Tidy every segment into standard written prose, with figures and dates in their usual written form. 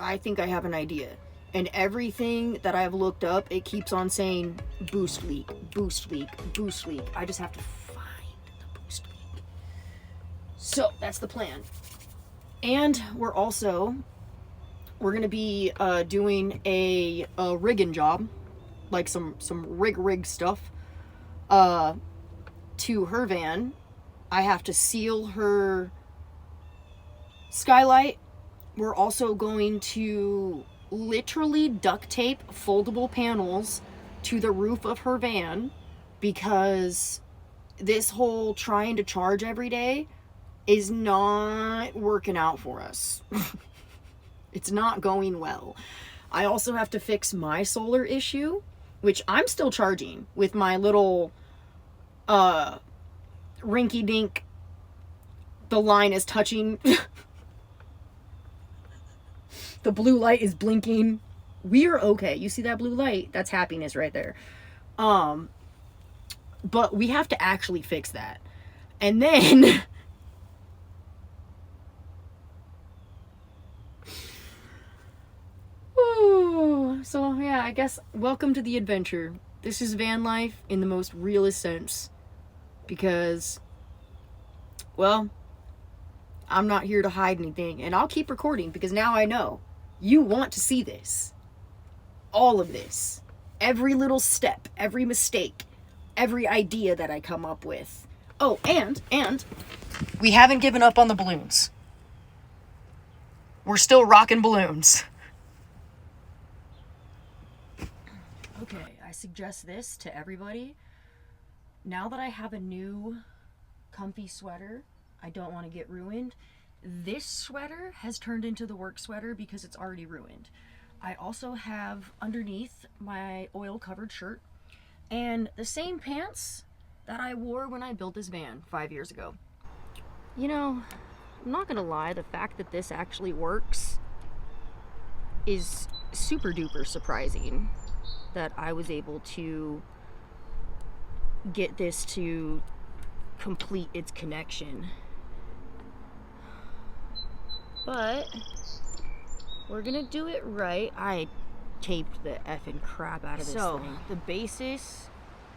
I think I have an idea. And everything that I've looked up, it keeps on saying boost leak, boost leak, boost leak. I just have to find the boost leak. So that's the plan. And we're going to be doing a rigging job, like some rig stuff, to her van. I have to seal her skylight. We're also going to literally duct tape foldable panels to the roof of her van, because this whole trying to charge every day is not working out for us. It's not going well. I also have to fix my solar issue, which I'm still charging with my little rinky dink. The line is touching. The blue light is blinking. We're okay. You see that blue light? That's happiness right there. But we have to actually fix that. And then so yeah, I guess welcome to the adventure. This is van life in the most realist sense. Because, well, I'm not here to hide anything. And I'll keep recording because now I know. You want to see this. All of this. Every little step. Every mistake. Every idea that I come up with. Oh, and we haven't given up on the balloons. We're still rocking balloons. Okay, I suggest this to everybody. Now that I have a new comfy sweater, I don't want to get ruined. This sweater has turned into the work sweater because it's already ruined. I also have underneath my oil-covered shirt and the same pants that I wore when I built this van 5 years ago. You know, I'm not gonna lie, the fact that this actually works is super duper surprising, that I was able to get this to complete its connection. But we're gonna do it right. I taped the effing crap out of this thing. The basis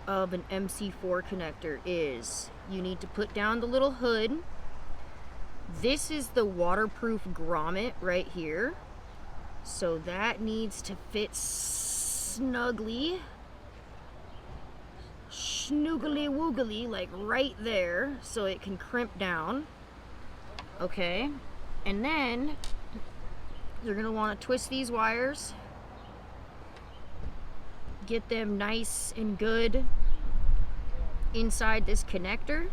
of an MC4 connector is you need to put down the little hood. This is the waterproof grommet right here. So that needs to fit snugly, schnoogly woogly, like right there, so it can crimp down. Okay, and then you're gonna want to twist these wires, get them nice and good inside this connector,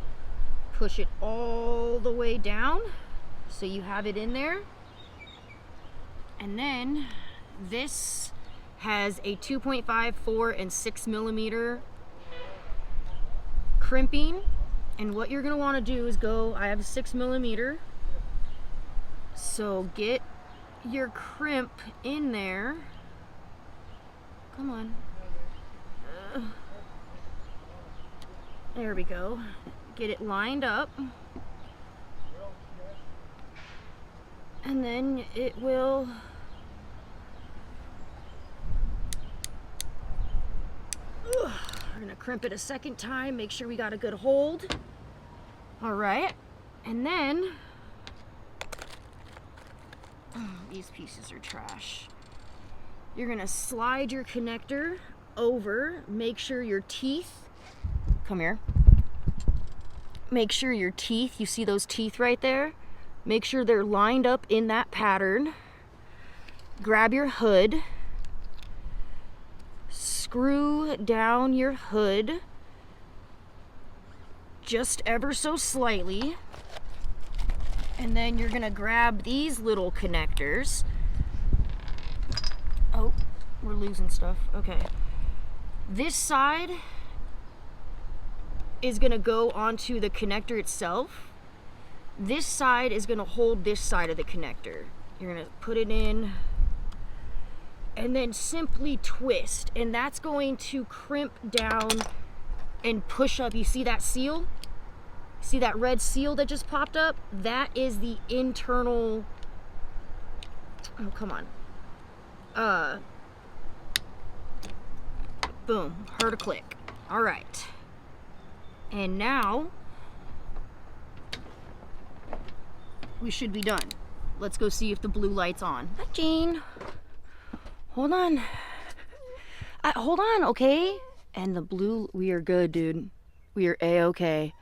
push it all the way down so you have it in there. And then this has a 2.5, 4, and 6 millimeter crimping. And what you're gonna want to do is go, I have a 6 millimeter, so get your crimp in there. Come on. There we go. Get it lined up. And then it will we're gonna crimp it a second time, make sure we got a good hold. All right, and then these pieces are trash. You're gonna slide your connector over, make sure your teeth, come here, make sure your teeth, you see those teeth right there? Make sure they're lined up in that pattern. Grab your hood, screw down your hood just ever so slightly, and then you're gonna grab these little connectors. Oh, we're losing stuff. Okay. This side is gonna go onto the connector itself. This side is gonna hold this side of the connector. You're gonna put it in and then simply twist, and that's going to crimp down and push up. You see that seal? See that red seal that just popped up? That is the internal, oh come on, Boom, heard a click. All right. And now we should be done. Let's go see if the blue light's on. Hi, Jane. Hold on. Hold on, okay? And the blue, we are good, dude. We are A-okay.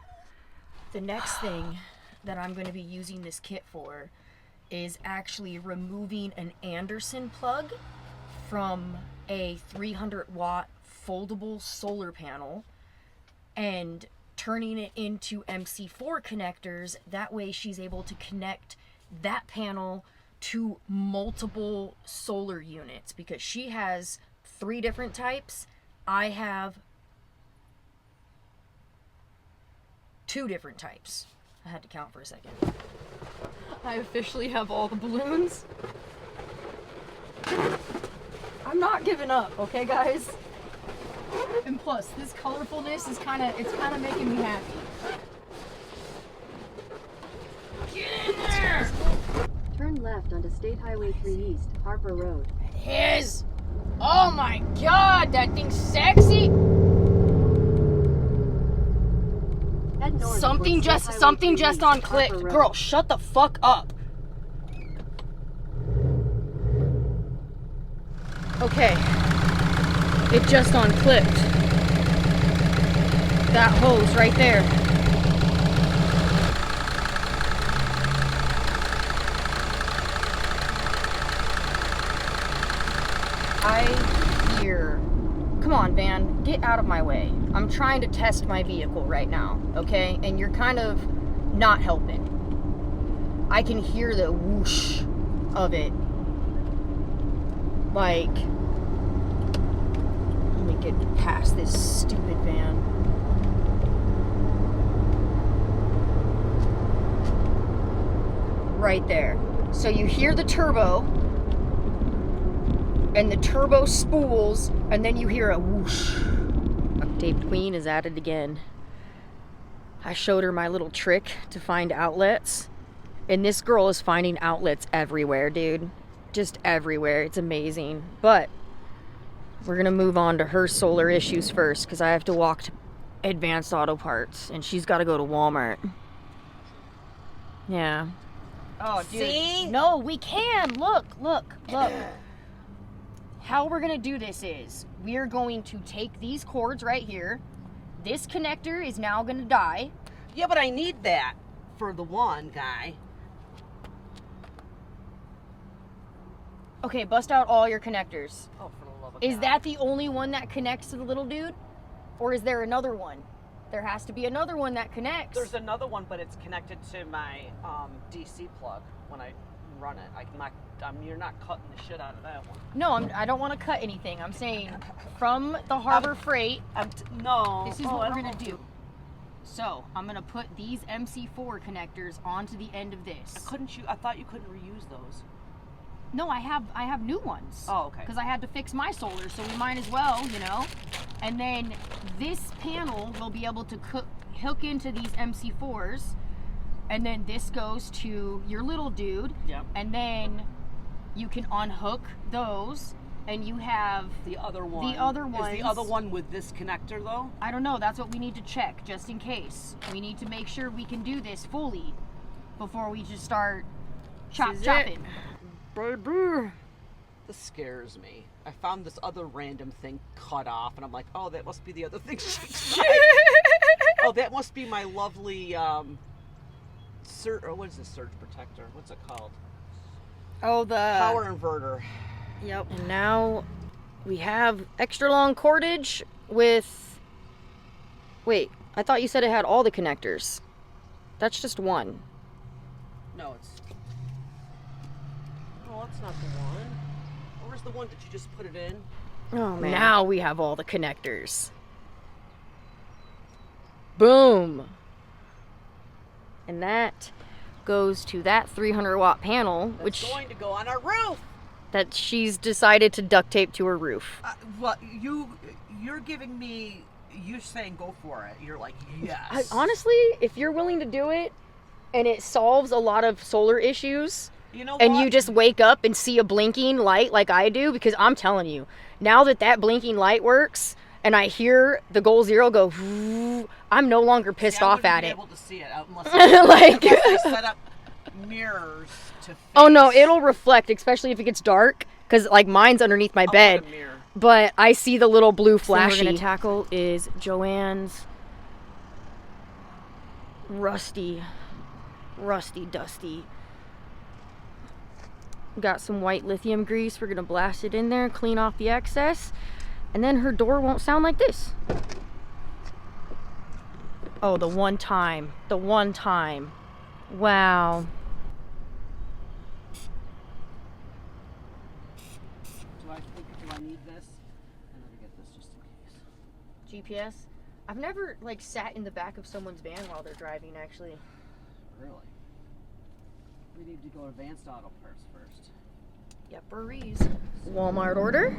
The next thing that I'm going to be using this kit for is actually removing an Anderson plug from a 300 watt foldable solar panel and turning it into MC4 connectors. That way she's able to connect that panel to multiple solar units, because she has 3 different types. I have 2 different types. I had to count for a second. I officially have all the balloons. I'm not giving up, okay, guys? And plus, this colorfulness is kind of making me happy. Get in there! Turn left onto State Highway 3 East, Harper Road. It is! Oh my god, that thing's sexy! Head north Something towards just State Highway 3 just East, on click. Harper Road. Girl, shut the fuck up. Okay. It just on clicked. That hose right there. I hear... Come on, van. Get out of my way. I'm trying to test my vehicle right now, okay? And you're kind of not helping. I can hear the whoosh of it. Like... Let me get past this stupid van. Right there. So you hear the turbo, and the turbo spools, and then you hear a whoosh. Duct Tape Queen is at it again. I showed her my little trick to find outlets, and this girl is finding outlets everywhere, dude. Just everywhere. It's amazing. But we're gonna move on to her solar issues first, because I have to walk to Advanced Auto Parts, and she's got to go to Walmart. Yeah. Oh, dude. See? No, we can. Look. How we're gonna do this is we're going to take these cords right here. This connector is now gonna die. Yeah, but I need that for the one guy. Okay, bust out all your connectors. Oh, for the love of Is God. that the only one that connects to the little dude? Or is there another one? There has to be another one that connects. There's another one, but it's connected to my DC plug when I run it. You're not cutting the shit out of that one. No, I don't want to cut anything. I'm saying from the Harbor Freight, No. this is what we're going to do. So, I'm going to put these MC4 connectors onto the end of this. I thought you couldn't reuse those. No, I have new ones. Oh, okay. Because I had to fix my solar, so we might as well, you know. And then this panel will be able to hook into these MC4s, and then this goes to your little dude. Yep. And then you can unhook those, and you have The other one. The other ones. Is the other one with this connector though? I don't know. That's what we need to check, just in case. We need to make sure we can do this fully before we just start chopping. Baby. This scares me. I found this other random thing cut off, and I'm like, oh, that must be the other thing she tried. Oh, that must be my lovely what is this surge protector? What's it called? Oh, the Power inverter. Yep. And now we have extra long cordage with... Wait, I thought you said it had all the connectors. That's just one. No, it's... Oh, that's not the one. Where's the one? Did you just put it in? Oh, man. Now we have all the connectors. Boom. And that goes to that 300 watt panel, which It's going to go on our roof. that she's decided to duct tape to her roof. Well, you're giving me... You're saying go for it. You're like, yes. Honestly, if you're willing to do it and it solves a lot of solar issues, You know and what? you just wake up and see a blinking light like I do, because I'm telling you, now that blinking light works and I hear the goal zero go, I'm no longer pissed off at it. I wouldn't be able to see it unless I set up mirrors to face. Oh no, it'll reflect, especially if it gets dark, because like mine's underneath my bed. But I see the little blue flashy. Thing we're gonna tackle is Joanne's rusty, dusty. Got some white lithium grease. We're gonna blast it in there, clean off the excess, and then her door won't sound like this. Oh, the one time. Wow. Do I need this? I'm gonna get this just in case. GPS? I've never like sat in the back of someone's van while they're driving, actually. Really? We need to go to Advanced Auto Parts first. Yep, Breeze. Walmart order?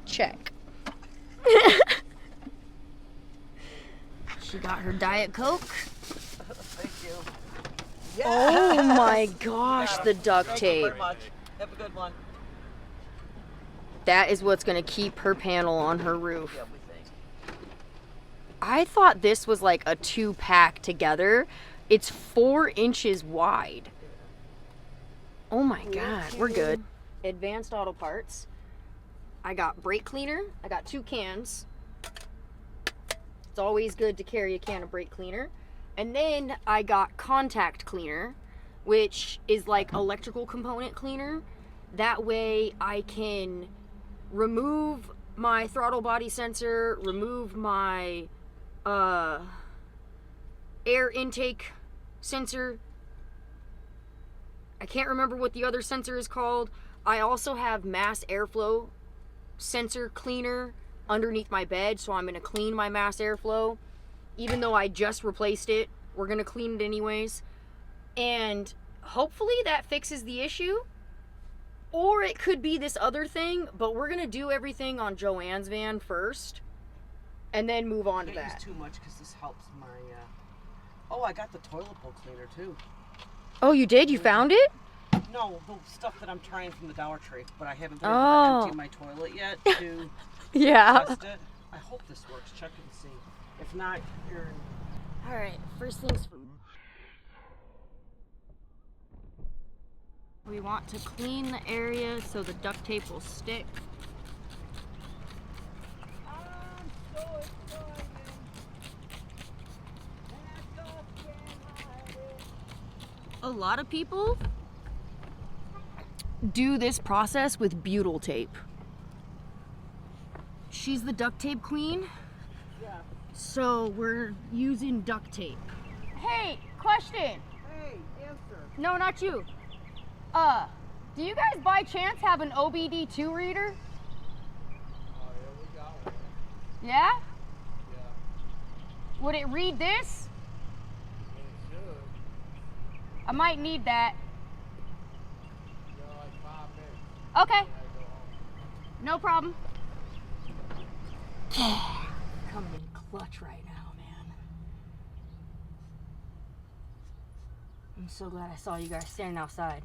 Check. She got her Diet Coke. Thank you. Oh my gosh, the duct tape. Thank you very much. Have a good one. That is what's going to keep her panel on her roof. Yeah, we think. I thought this was like a 2-pack together. It's 4 inches wide. Oh my god, we're good. Advanced Auto Parts. I got brake cleaner. I got 2 cans. It's always good to carry a can of brake cleaner. And then I got contact cleaner, which is like electrical component cleaner. That way I can remove my throttle body sensor, remove my air intake sensor. I can't remember what the other sensor is called. I also have mass airflow sensor cleaner underneath my bed, so I'm going to clean my mass airflow. Even though I just replaced it, we're going to clean it anyways. And hopefully that fixes the issue. Or it could be this other thing, but we're going to do everything on Joanne's van first. And then move on to that. Use too much because this helps my... Oh, I got the toilet bowl cleaner too. Oh, you did? You found it? No, the stuff that I'm trying from the Dollar Tree, but I haven't been able to empty my toilet yet to test it. I hope this works. Check and see. If not, you're... Alright, first things first. We want to clean the area so the duct tape will stick. A lot of people do this process with butyl tape. She's the duct tape queen. Yeah. So we're using duct tape. Hey, question. Hey, answer. No, not you. Do you guys by chance have an OBD2 reader? Oh, yeah, we got one. Yeah? Yeah. Would it read this? It should. I might need that. You got like 5 minutes. Okay, I go home. no problem. Coming in clutch right now, man. I'm so glad I saw you guys standing outside.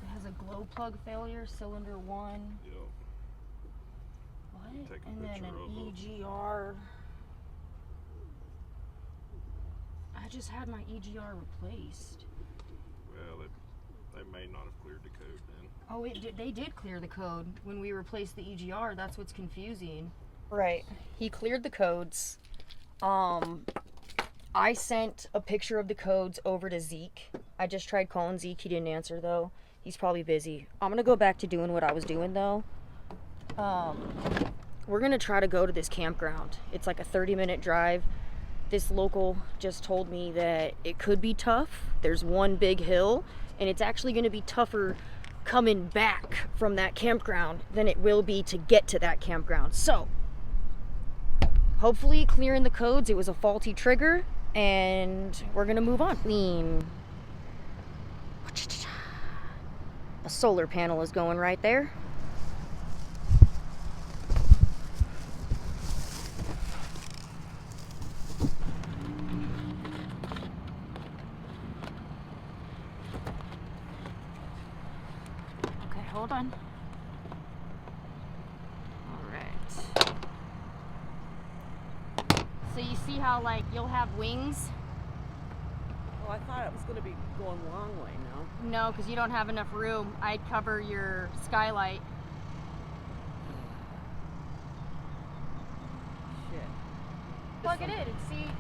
It has a glow plug failure, cylinder 1. Yep. What? Take a And then picture an of it. EGR. I just had my EGR replaced. Well, they may not have cleared the code then. Oh, they did clear the code when we replaced the EGR. That's what's confusing. Right. He cleared the codes. I sent a picture of the codes over to Zeke. I just tried calling Zeke. He didn't answer, though. He's probably busy. I'm going to go back to doing what I was doing, though. We're going to try to go to this campground. It's like a 30-minute drive. This local just told me that it could be tough. There's one big hill, and it's actually going to be tougher coming back from that campground than it will be to get to that campground. So, hopefully clearing the codes, it was a faulty trigger, and we're going to move on. Clean. A solar panel is going right there. hold on. Alright. So you see how, like, you'll have wings? Oh, I thought it was going to be going long way, no? No, because you don't have enough room. I'd cover your skylight. Shit. Plug it in and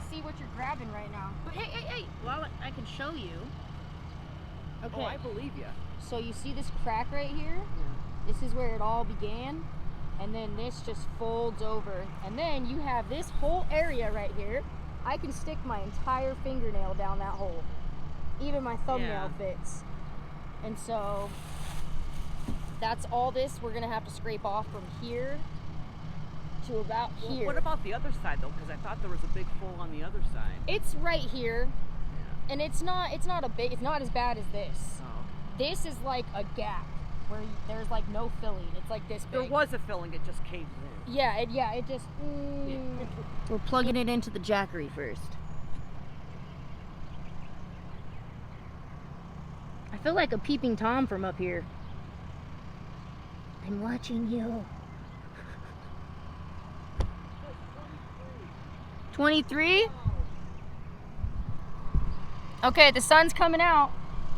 see what you're grabbing right now. But hey, well, I can show you. Okay. Oh, I believe you. So you see this crack right here? Yeah. This is where it all began. And then this just folds over. And then you have this whole area right here. I can stick my entire fingernail down that hole. Even my thumbnail fits. And so that's all this we're gonna have to scrape off from here to about here. What about the other side though? Because I thought there was a big hole on the other side. It's right here. And it's not as bad as this. Oh. This is like a gap where there's like no filling. It's like this big. There was a filling, it just caved in. Yeah, it just. We're plugging it into the jackery first. I feel like a peeping Tom from up here. I'm watching you. 23? Okay, the sun's coming out.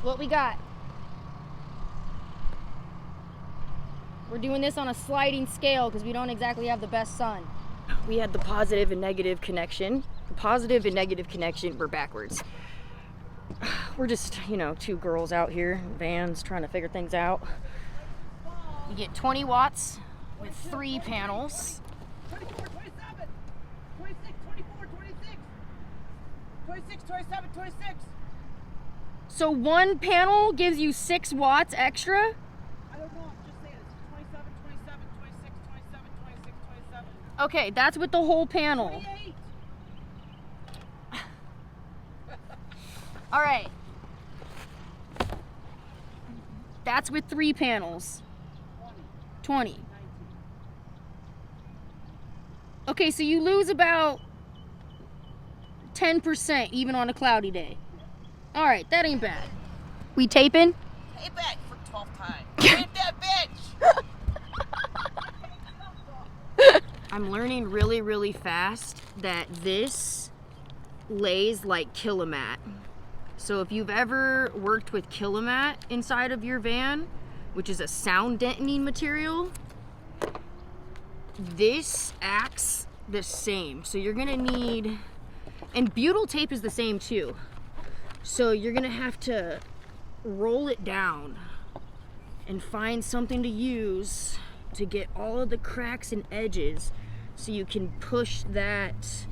What we got? We're doing this on a sliding scale because we don't exactly have the best sun. We had the positive and negative connection. The positive and negative connection were backwards. We're just, you know, two girls out here in vans trying to figure things out. You get 20 watts with 3 panels. 24, 27, 26, 24, 26, 26, 27, 26. So one panel gives you 6 watts extra? I don't know, I'm just saying it's 27, 27, 26, 27, 26, 27. Okay, that's with the whole panel. 28. All right. That's with 3 panels. 20. Okay, so you lose about 10% even on a cloudy day. All right, that ain't bad. We taping? Hey, back for 12th time. Hit that bitch! I'm learning really, really fast that this lays like Killamat. So if you've ever worked with Killamat inside of your van, which is a sound deadening material, this acts the same. So you're gonna need, and butyl tape is the same too. So you're gonna have to roll it down and find something to use to get all of the cracks and edges so you can push that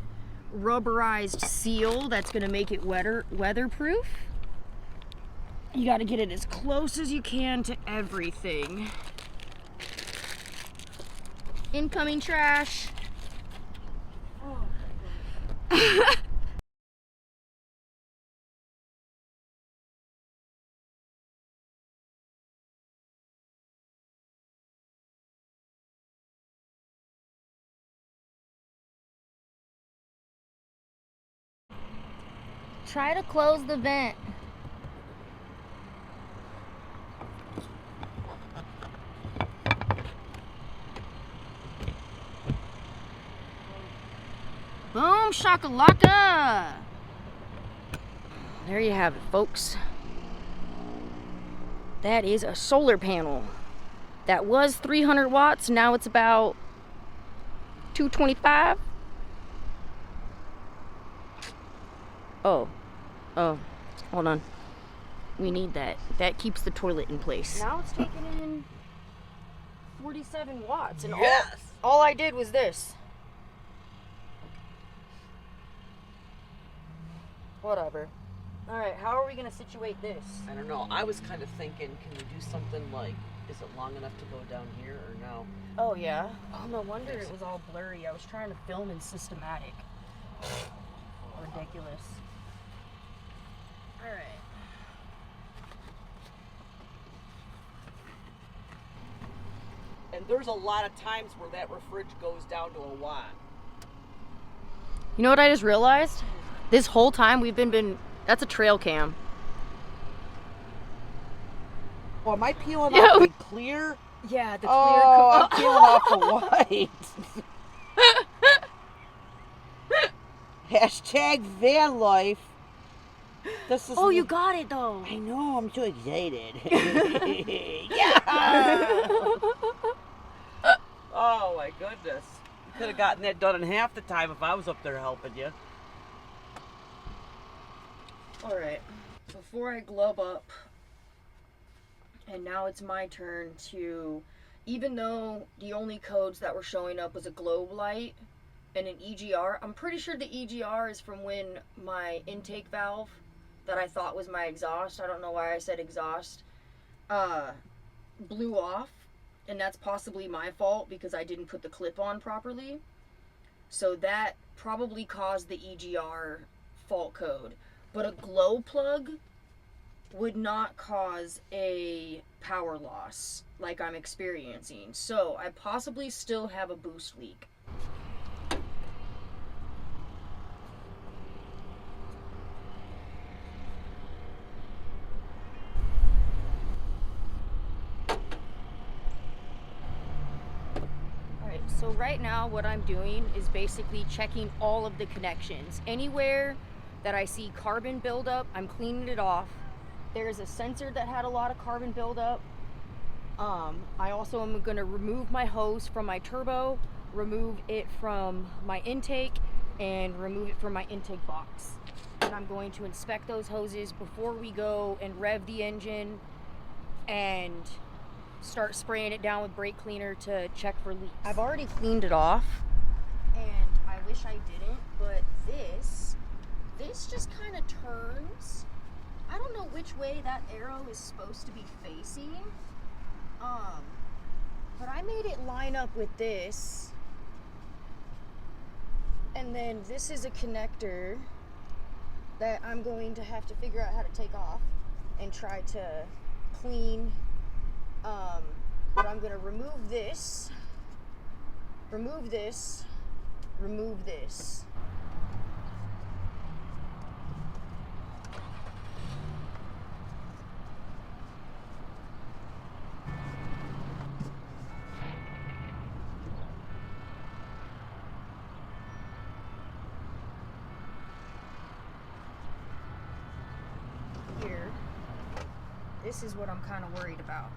rubberized seal that's gonna make it weatherproof. You gotta get it as close as you can to everything. Incoming trash. Try to close the vent. Boom shakalaka! There you have it, folks. That is a solar panel. That was 300 watts, now it's about 225. Oh, hold on. We need that. That keeps the toilet in place. Now it's taking in 47 watts, and all I did was this. Whatever. All right, how are we gonna situate this? I don't know. I was kind of thinking, can we do something like, is it long enough to go down here or no? Oh yeah. Oh, no wonder it was all blurry. I was trying to film in systematic. Ridiculous. All right. And there's a lot of times where that refrige goes down to a watt. You know what I just realized? This whole time we've been that's a trail cam. Oh, am I peeling off the clear? Yeah, the clear. Oh, I'm peeling off the white. Hashtag van life. This is. Oh, you got it though. I know. I'm too excited. Yeah. Oh my goodness. You could have gotten that done in half the time if I was up there helping you. Alright, before I glove up, and now it's my turn to, even though the only codes that were showing up was a globe light and an EGR, I'm pretty sure the EGR is from when my intake valve that I thought was my exhaust, I don't know why I said exhaust, blew off, and that's possibly my fault because I didn't put the clip on properly. So that probably caused the EGR fault code. But a glow plug would not cause a power loss like I'm experiencing. So I possibly still have a boost leak. Alright, so right now what I'm doing is basically checking all of the connections. Anywhere that I see carbon buildup, I'm cleaning it off. There's a sensor that had a lot of carbon buildup. I also am going to remove my hose from my turbo, remove it from my intake, and remove it from my intake box. And I'm going to inspect those hoses before we go and rev the engine and start spraying it down with brake cleaner to check for leaks. I've already cleaned it off, and I wish I didn't, but this just kind of turns. I don't know which way that arrow is supposed to be facing. But I made it line up with this. And then this is a connector that I'm going to have to figure out how to take off and try to clean. But I'm going to remove this, remove this, remove this. Here, this is what I'm kind of worried about.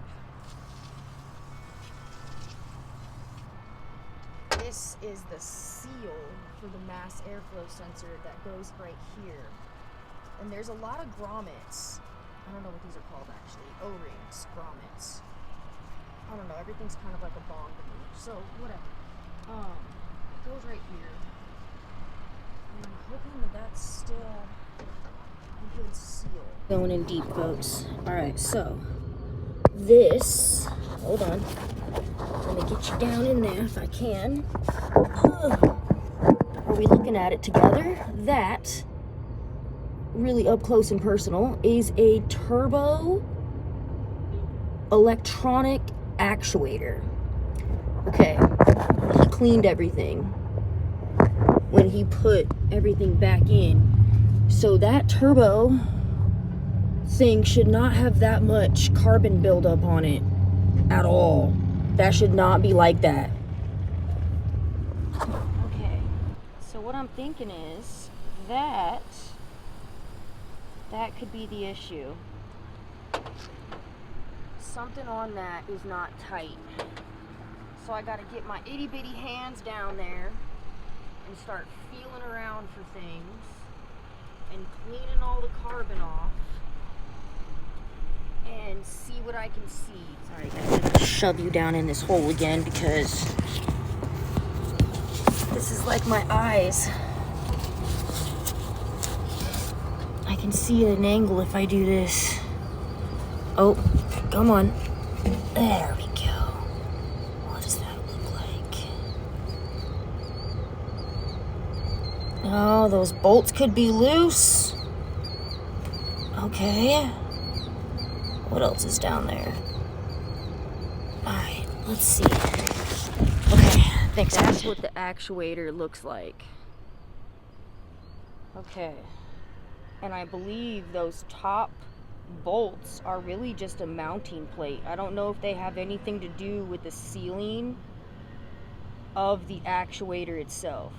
This is the seal for the mass airflow sensor that goes right here. And there's a lot of grommets. I don't know what these are called actually. O-rings, grommets. I don't know, everything's kind of like a bong to me. So, whatever. It goes right here. And I'm hoping that that's still a good seal. Going in deep, folks. Alright, so this, hold on. Let me get you down in there if I can. Are we looking at it together? That, really up close and personal, is a turbo electronic actuator. Okay, he cleaned everything when he put everything back in. So that turbo thing should not have that much carbon buildup on it at all. That should not be like that. Okay, so what I'm thinking is that could be the issue. Something on that is not tight. So I gotta get my itty bitty hands down there and start feeling around for things and cleaning all the carbon off and see what I can see. Sorry, I'm gonna shove you down in this hole again because this is like my eyes. I can see at an angle if I do this. Oh, come on. There we go. What does that look like? Oh, those bolts could be loose. Okay. What else is down there? Alright, let's see. Okay, thanks. That's what the actuator looks like. Okay. And I believe those top bolts are really just a mounting plate. I don't know if they have anything to do with the sealing of the actuator itself.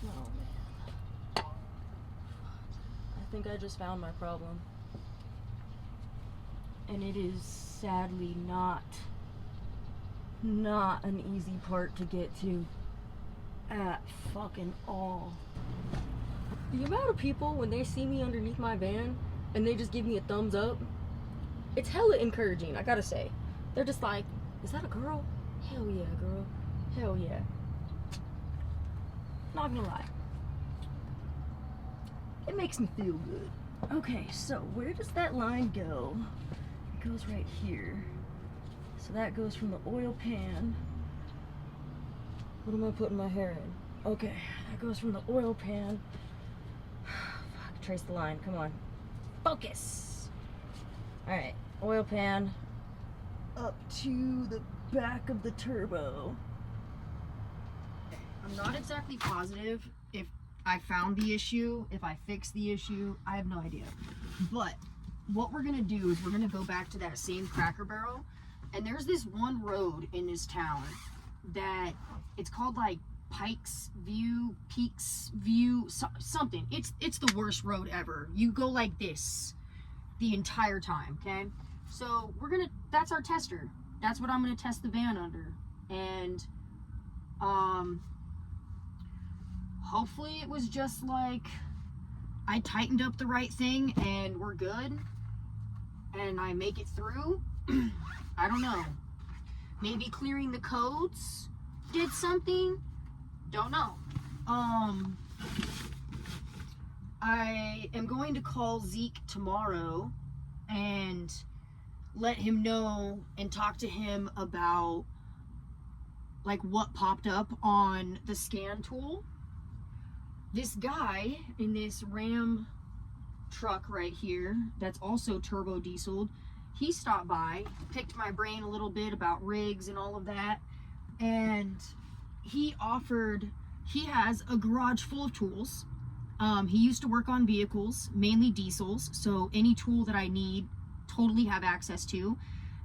Oh man. I think I just found my problem. And it is sadly not an easy part to get to at fucking all. The amount of people when they see me underneath my van and they just give me a thumbs up, it's hella encouraging, I gotta say. They're just like, is that a girl? Hell yeah, girl. Hell yeah. Not gonna lie. It makes me feel good. Okay, so where does that line go? It goes right here. So that goes from the oil pan. What am I putting my hair in? Okay, that goes from the oil pan. Fuck, trace the line, come on. Focus! Alright, oil pan up to the back of the turbo. I'm not exactly positive if I found the issue, if I fixed the issue, I have no idea. But what we're gonna do is we're gonna go back to that same Cracker Barrel. And there's this one road in this town that it's called like Peaks View, something. It's the worst road ever. You go like this the entire time, okay? So that's our tester. That's what I'm gonna test the van under. And hopefully it was just like I tightened up the right thing and we're good. And I make it through. I don't know. Maybe clearing the codes did something. Don't know. I am going to call Zeke tomorrow and let him know and talk to him about like what popped up on the scan tool. This guy in this Ram truck right here that's also turbo dieseled, he stopped by, picked my brain a little bit about rigs and all of that, and he has a garage full of tools. He used to work on vehicles, mainly diesels, so any tool that I need, totally have access to.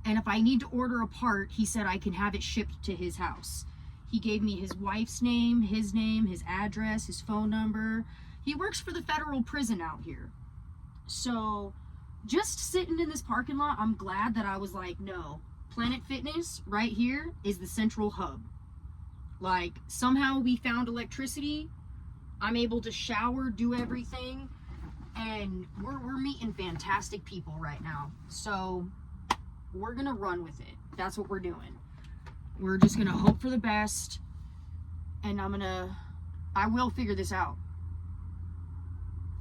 And if I need to order a part, he said I can have it shipped to his house. He gave me his wife's name, his address, his phone number. He works for the federal prison out here. So just sitting in this parking lot, I'm glad that I was like, no, Planet Fitness right here is the central hub. Like, somehow we found electricity. I'm able to shower, do everything, and we're meeting fantastic people right now. So we're gonna run with it. That's what we're doing. We're just gonna hope for the best, and I will figure this out.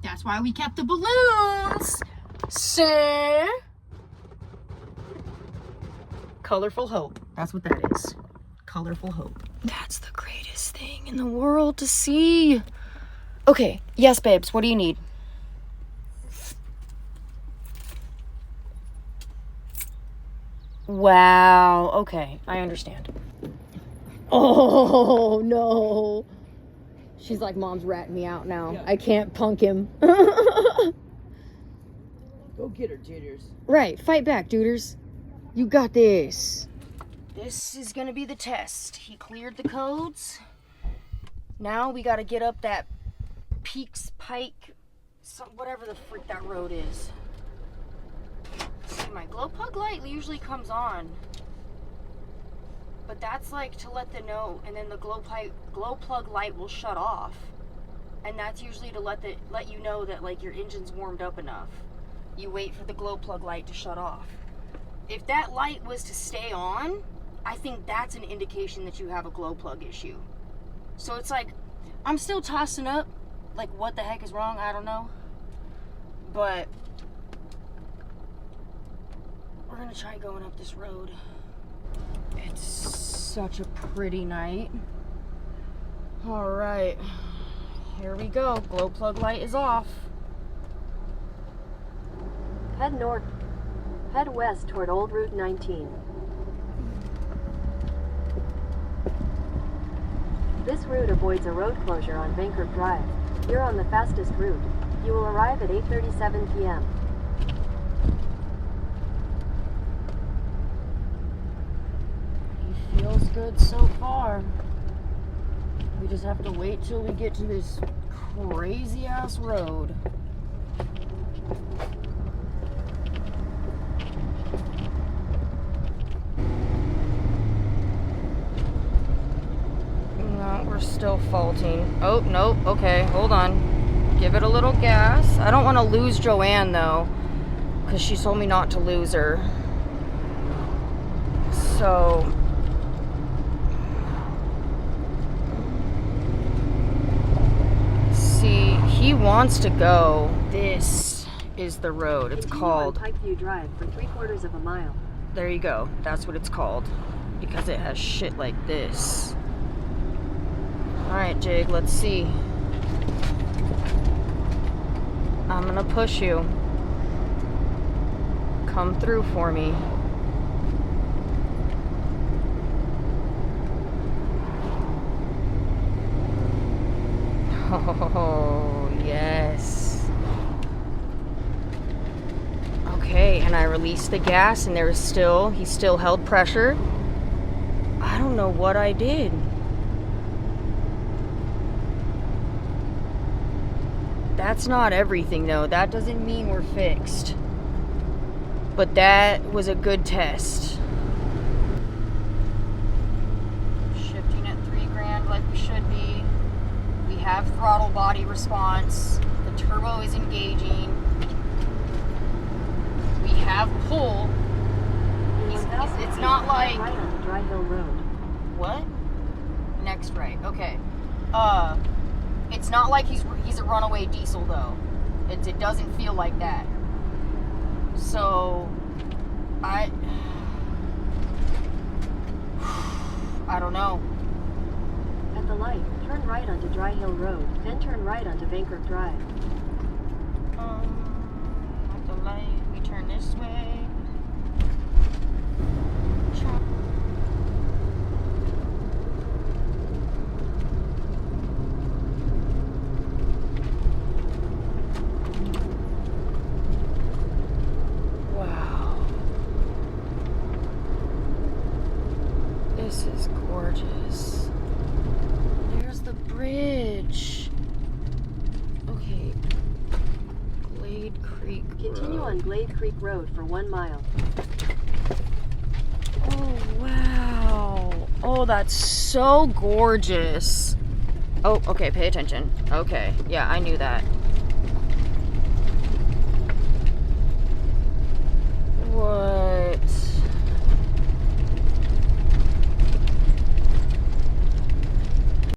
That's why we kept the balloons. Sir. Colorful hope. That's what that is. Colorful hope. That's the greatest thing in the world to see. Okay, yes, babes, what do you need? Wow, okay, I understand. Oh, no. She's like, Mom's ratting me out now. Yeah. I can't punk him. Go get her, Duders. Right, fight back, Duders. You got this. This is gonna be the test. He cleared the codes. Now we gotta get up that Peaks Pike, whatever the freak that road is. See, my glow plug light usually comes on, but that's like to let the know, and then the glow plug light will shut off, and that's usually to let you know that like your engine's warmed up enough. You wait for the glow plug light to shut off. If that light was to stay on, I think that's an indication that you have a glow plug issue. So it's like, I'm still tossing up, like what the heck is wrong, I don't know. But we're gonna try going up this road. It's such a pretty night. All right, here we go. Glow plug light is off. Head north. Head west toward Old Route 19. This route avoids a road closure on Bankrupt Drive. You're on the fastest route. You will arrive at 8:37 p.m. He feels good so far. We just have to wait till we get to this crazy ass road. No, we're still faulting. Oh, nope. Okay, hold on. Give it a little gas. I don't want to lose Joanne, though, because she told me not to lose her. So... see, he wants to go. This is the road. It's Continue on called... Pikeview Drive for 3/4 of a mile. There you go. That's what it's called. Because it has shit like this. Alright, Jig, let's see. I'm gonna push you. Come through for me. Oh, yes. Okay, and I released the gas and he still held pressure. I don't know what I did. That's not everything though. That doesn't mean we're fixed. But that was a good test. Shifting at 3 grand like we should be. We have throttle body response. The turbo is engaging. We have pull. It's not like... Right on Dry Hill Road. What? Next right. Okay. It's not like he's a runaway diesel though. It doesn't feel like that. So I don't know. At the light, turn right onto Dry Hill Road, then turn right onto Bankrupt Drive. At the light, we turn this way. Wow. This is gorgeous. There's the bridge. Okay. Glade Creek Continue Road. on Glade Creek Road for 1 mile. Oh, wow. Oh, that's so gorgeous. Oh, okay, pay attention. Okay, yeah, I knew that.